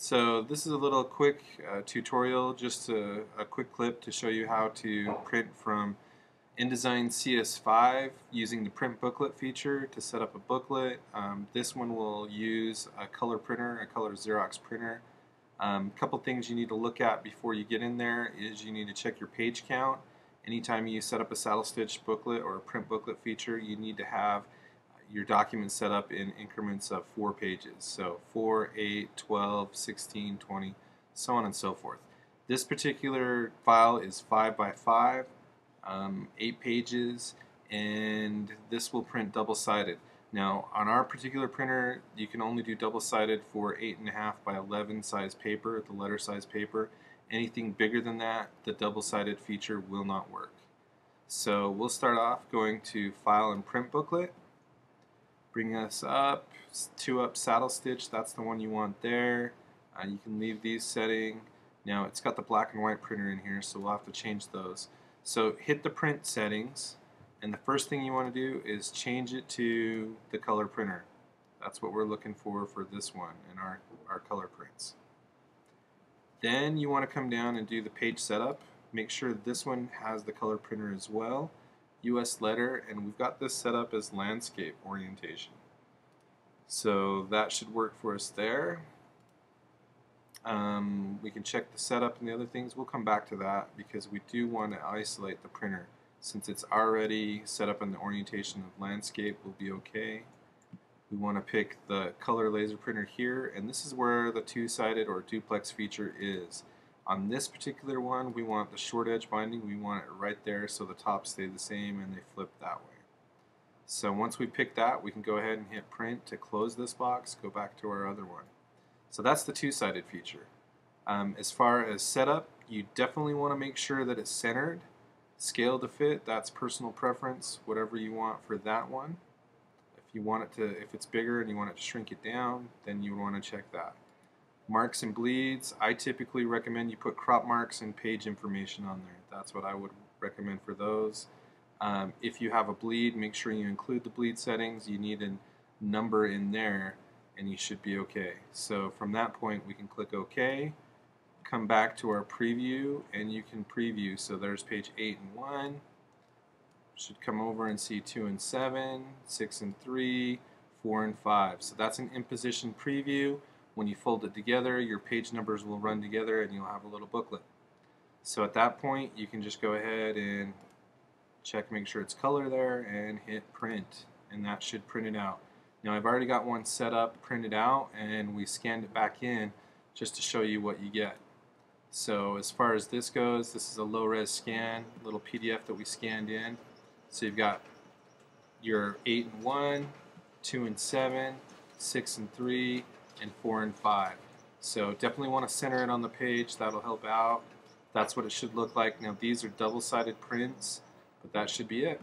So this is a little quick tutorial, just a quick clip to show you how to print from InDesign CS5 using the print booklet feature to set up a booklet. This one will use a color printer, a color Xerox printer. Couple things you need to look at before you get in there is you need to check your page count. Anytime you set up a saddle stitch booklet or a print booklet feature, you need to have your document set up in increments of 4 pages. So 4, 8, 12, 16, 20, so on and so forth. This particular file is 5 by 5, 8 pages, and this will print double-sided. Now on our particular printer you can only do double-sided for 8.5 by 11 size paper, the letter size paper. Anything bigger than that, the double-sided feature will not work. So we'll start off going to File and Print Booklet. Bring us up, 2-up saddle stitch, that's the one you want there. You can leave these setting. Now it's got the black and white printer in here, so we'll have to change those. So hit the print settings, and the first thing you want to do is change it to the color printer. That's what we're looking for this one in our color prints. Then you want to come down and do the page setup. Make sure this one has the color printer as well. US letter, and we've got this set up as landscape orientation. So that should work for us there. We can check the setup and the other things. We'll come back to that because we do want to isolate the printer. Since it's already set up in the orientation of landscape, we'll be okay. We want to pick the color laser printer here, and this is where the two-sided or duplex feature is. On this particular one, we want the short edge binding. We want it right there so the tops stay the same and they flip that way. So once we pick that, we can go ahead and hit print to close this box, go back to our other one. So that's the two-sided feature. As far as setup, you definitely want to make sure that it's centered. Scale to fit, that's personal preference, whatever you want for that one. If it's bigger and you want it to shrink it down, then you want to check that. Marks and bleeds, I typically recommend you put crop marks and page information on there. That's what I would recommend for those. If you have a bleed, make sure you include the bleed settings. You need a number in there and you should be okay. So from that point we can click OK, come back to our preview, and you can preview. So there's page 8 and 1. Should come over and see 2 and 7, 6 and 3, 4 and 5. So that's an in-position preview. When you fold it together, your page numbers will run together and you'll have a little booklet. So at that point, you can just go ahead and check, make sure it's color there, and hit print, and that should print it out. Now I've already got one set up, printed out, and we scanned it back in just to show you what you get. So as far as this goes, this is a low-res scan, little PDF that we scanned in. So you've got your 8 and 1, 2 and 7, 6 and 3, and 4 and 5. So definitely want to center it on the page. That'll help out. That's what it should look like. Now these are double-sided prints, but that should be it.